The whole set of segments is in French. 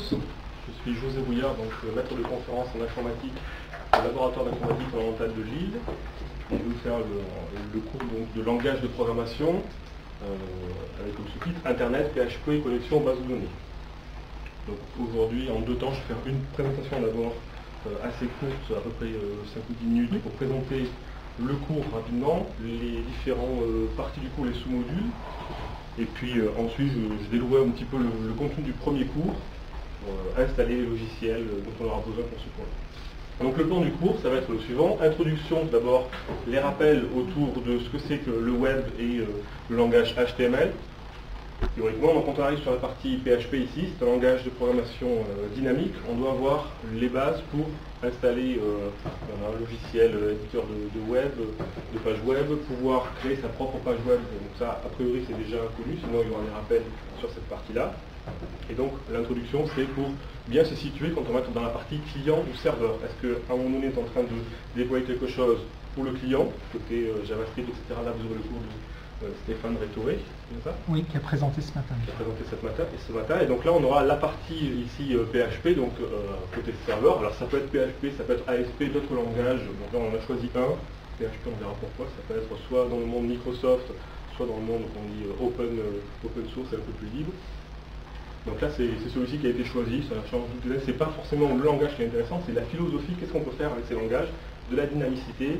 tous, je suis José Bouillard, donc maître de conférence en informatique au laboratoire d'informatique fondamentale de Lille. Et je vais vous faire le cours donc, de langage de programmation avec comme sous-titre Internet, PHP et connexion aux bases de données. Donc aujourd'hui, en 2 temps, je vais faire une présentation d'abord assez courte, à peu près 5 ou 10 minutes, pour présenter le cours rapidement, les différentes parties du cours, les sous-modules. Et puis ensuite, je déroulerai un petit peu le contenu du premier cours, installer les logiciels dont on aura besoin pour ce cours. Donc le plan du cours, ça va être le suivant. Introduction, d'abord, les rappels autour de ce que c'est que le web et le langage HTML. Théoriquement, donc, quand on arrive sur la partie PHP ici, c'est un langage de programmation dynamique. On doit avoir les bases pour installer un logiciel éditeur de web, de page web, pouvoir créer sa propre page web. Donc ça, a priori, c'est déjà inconnu, sinon il y aura des rappels sur cette partie-là. Et donc l'introduction, c'est pour bien se situer quand on va être dans la partie client ou serveur. Est-ce qu'à un moment donné, on est en train de déployer quelque chose pour le client, côté JavaScript, etc. Là, vous aurez le cours de Stéphane Rétoré, c'est ça? Oui, qui a présenté ce matin. Qui a présenté ce matin. Et donc là, on aura la partie ici PHP, donc côté serveur. Alors ça peut être PHP, ça peut être ASP, d'autres langages. Donc là, on en a choisi un. PHP, on verra pourquoi. Ça peut être soit dans le monde Microsoft, soit dans le monde qu'on dit open source, et un peu plus libre. Donc là, c'est celui-ci qui a été choisi. Ça change tout. C'est pas forcément le langage qui est intéressant, c'est la philosophie. Qu'est-ce qu'on peut faire avec ces langages? De la dynamicité,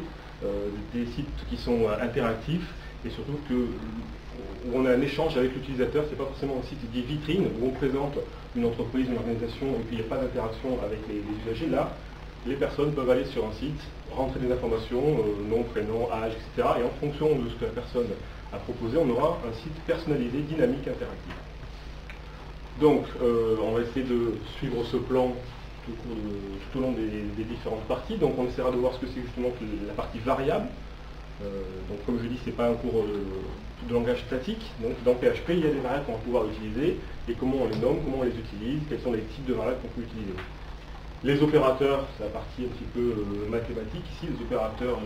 des sites qui sont interactifs. Et surtout où on a un échange avec l'utilisateur, c'est pas forcément un site dit vitrine où on présente une entreprise, une organisation et puis il n'y a pas d'interaction avec les usagers. Là, les personnes peuvent aller sur un site, rentrer des informations, nom, prénom, âge, etc. Et en fonction de ce que la personne a proposé, on aura un site personnalisé, dynamique, interactif. Donc, on va essayer de suivre ce plan tout au long des différentes parties. Donc, on essaiera de voir ce que c'est justement que la partie variable. Donc comme je dis, ce n'est pas un cours de langage statique. Donc dans PHP, il y a des variables qu'on va pouvoir utiliser et comment on les nomme, comment on les utilise, quels sont les types de variables qu'on peut utiliser. Les opérateurs, c'est la partie un petit peu mathématique ici, les opérateurs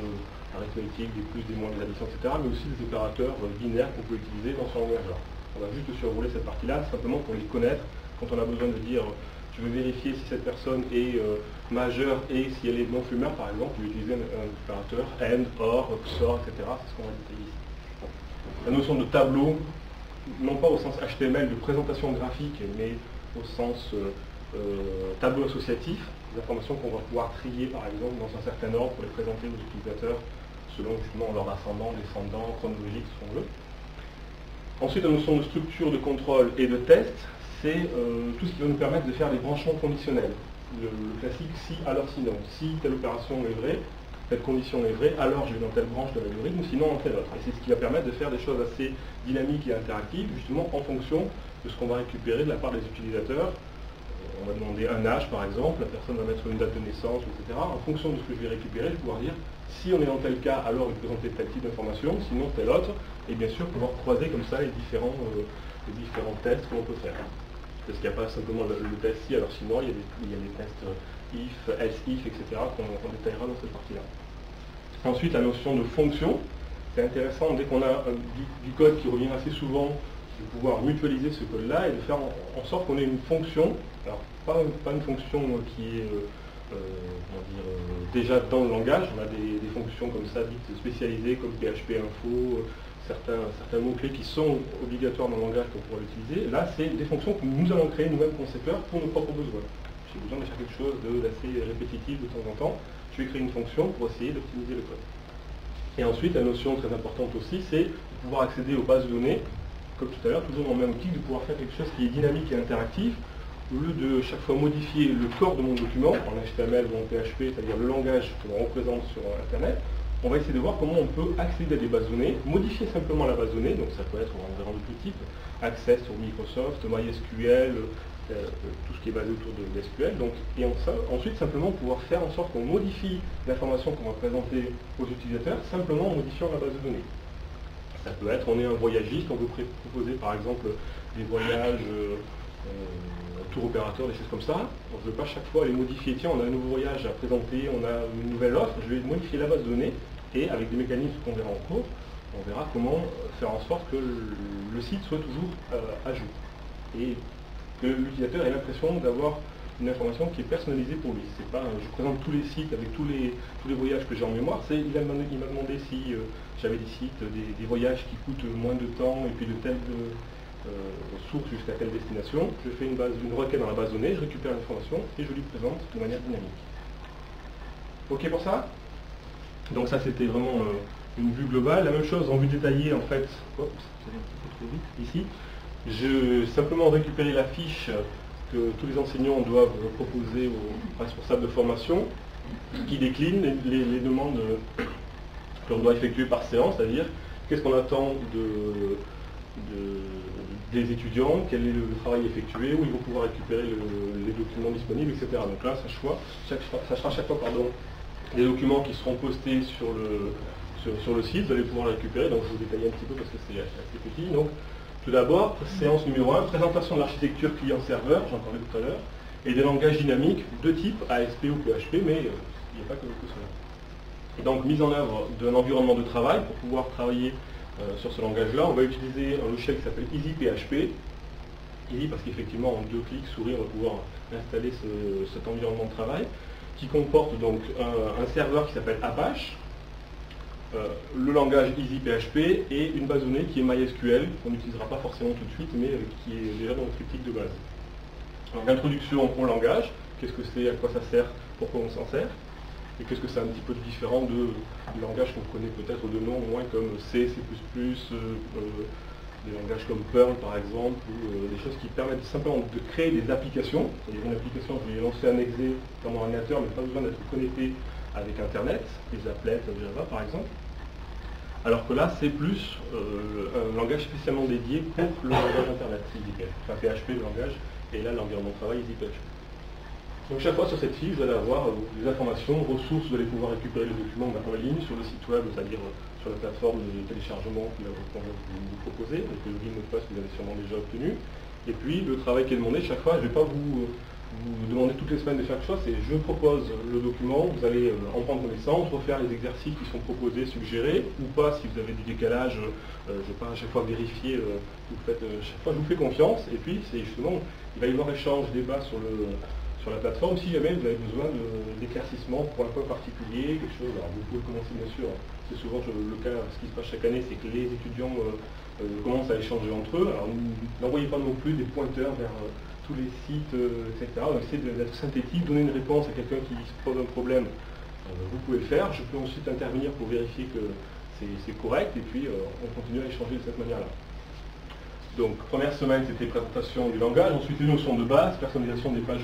arithmétiques, des plus, des moins, des additions, etc. Mais aussi les opérateurs binaires qu'on peut utiliser dans ce langage-là. On va juste survoler cette partie-là, simplement pour les connaître. Quand on a besoin de dire je veux vérifier si cette personne est majeure et si elle est non-fumeur, par exemple, je vais utiliser un opérateur AND, OR, XOR, etc. C'est ce qu'on va détailler ici. La notion de tableau, non pas au sens HTML de présentation graphique, mais au sens tableau associatif, des informations qu'on va pouvoir trier, par exemple, dans un certain ordre pour les présenter aux utilisateurs selon justement leur ascendant, descendant, chronologique, ce qu'on veut. Ensuite, la notion de structure de contrôle et de test, c'est tout ce qui va nous permettre de faire des branchements conditionnels. Le classique si, alors sinon. Si telle opération est vraie, telle condition est vraie, alors je vais dans telle branche de l'algorithme, sinon dans telle autre. Et c'est ce qui va permettre de faire des choses assez dynamiques et interactives, justement en fonction de ce qu'on va récupérer de la part des utilisateurs. On va demander un âge par exemple, la personne va mettre une date de naissance, etc. En fonction de ce que je vais récupérer, je vais pouvoir dire si on est dans tel cas, alors il présenter tel type d'information, sinon tel autre, et bien sûr pouvoir croiser comme ça les différents tests que l'on peut faire. Parce qu'il n'y a pas simplement le test si, alors sinon il y a des tests if, else if, etc. qu'on détaillera dans cette partie-là. Ensuite, la notion de fonction, c'est intéressant dès qu'on a du code qui revient assez souvent, de pouvoir mutualiser ce code-là et de faire en sorte qu'on ait une fonction, alors pas une fonction qui est déjà dans le langage, on a des fonctions comme ça dites spécialisées comme PHP info, certains mots-clés qui sont obligatoires dans le langage pour pouvoir l'utiliser. Là, c'est des fonctions que nous allons créer nous-mêmes concepteurs pour nos propres besoins. J'ai besoin de faire quelque chose d'assez répétitif de temps en temps. Je vais créer une fonction pour essayer d'optimiser le code. Et ensuite, la notion très importante aussi, c'est de pouvoir accéder aux bases de données, comme tout à l'heure, toujours dans le même outil, de pouvoir faire quelque chose qui est dynamique et interactif, au lieu de chaque fois modifier le corps de mon document, en HTML ou en PHP, c'est-à-dire le langage que l'on représente sur Internet. On va essayer de voir comment on peut accéder à des bases de données, modifier simplement la base de données, donc ça peut être en verra de tout type, Access sur Microsoft, MySQL, tout ce qui est basé autour de SQL, et ensuite simplement pouvoir faire en sorte qu'on modifie l'information qu'on va présenter aux utilisateurs, simplement en modifiant la base de données. Ça peut être, on est un voyagiste, on veut proposer par exemple des voyages tour opérateur, des choses comme ça. On ne veut pas chaque fois les modifier. Tiens, on a un nouveau voyage à présenter, on a une nouvelle offre, je vais modifier la base de données et avec des mécanismes qu'on verra en cours, on verra comment faire en sorte que le site soit toujours à jour. Et que l'utilisateur ait l'impression d'avoir une information qui est personnalisée pour lui. C'est pas, je présente tous les sites avec tous les voyages que j'ai en mémoire. Il m'a demandé si j'avais des sites, des voyages qui coûtent moins de temps et puis de telle source jusqu'à telle destination. Je fais une requête dans la base de données, je récupère l'information et je lui présente de manière dynamique. Ok pour ça? Donc ça c'était vraiment une vue globale. La même chose en vue détaillée en fait. Oups, j'allais un petit peu trop vite ici. Je simplement récupérer la fiche que tous les enseignants doivent proposer aux responsables de formation, qui décline les demandes que l'on doit effectuer par séance, c'est-à-dire qu'est-ce qu'on attend des étudiants, quel est le travail effectué, où ils vont pouvoir récupérer les documents disponibles, etc. Donc là, ça sera chaque fois des documents qui seront postés sur le site, vous allez pouvoir les récupérer, donc je vous détaille un petit peu parce que c'est assez petit. Donc, tout d'abord, séance numéro 1, présentation de l'architecture client-serveur, j'en parlais tout à l'heure, et des langages dynamiques de type ASP ou PHP, mais il n'y a pas que cela. Et donc, mise en œuvre d'un environnement de travail. Pour pouvoir travailler sur ce langage-là, on va utiliser un logiciel qui s'appelle EasyPHP. Easy parce qu'effectivement, en 2 clics souris, on va pouvoir installer cet environnement de travail, qui comporte donc un serveur qui s'appelle Apache, le langage EasyPHP et une base de données qui est MySQL, qu'on n'utilisera pas forcément tout de suite, mais qui est déjà dans le triptyque de base. Donc introduction au langage, qu'est-ce que c'est, à quoi ça sert, pourquoi on s'en sert, et qu'est-ce que c'est un petit peu différent du langage qu'on connaît peut-être de nom, moins comme C, C++, des langages comme Perl par exemple, ou des choses qui permettent simplement de créer des applications. C'est-à-dire une application, je vais lancer un exe dans mon ordinateur, mais pas besoin d'être connecté avec Internet, les applets Java par exemple. Alors que là, c'est plus un langage spécialement dédié pour le langage Internet, enfin PHP le langage, et là l'environnement de travail EasyPHP. Donc chaque fois sur cette fiche, vous allez avoir des informations, ressources, vous allez pouvoir récupérer les documents en ligne sur le site web, c'est-à-dire sur la plateforme de téléchargement qu'on va vous proposer, avec le login mot de passe que vous avez sûrement déjà obtenu. Et puis le travail qui est demandé chaque fois, je ne vais pas vous demander toutes les semaines de faire quelque chose, c'est je propose le document, vous allez en prendre connaissance, refaire les exercices qui sont proposés, suggérés, ou pas si vous avez du décalage, je ne vais pas à chaque fois vérifier, chaque fois je vous fais confiance, et puis c'est justement, il va y avoir échange, débat sur la plateforme, si jamais vous avez besoin d'éclaircissement pour un point particulier, quelque chose, alors vous pouvez commencer bien sûr, c'est souvent le cas, ce qui se passe chaque année, c'est que les étudiants commencent à échanger entre eux, alors n'envoyez pas non plus des pointeurs vers tous les sites, etc. Essayez d'être synthétique, donner une réponse à quelqu'un qui se pose un problème, vous pouvez le faire, je peux ensuite intervenir pour vérifier que c'est correct, et puis on continue à échanger de cette manière-là. Donc, première semaine, c'était présentation du langage, ensuite les notions de base, personnalisation des pages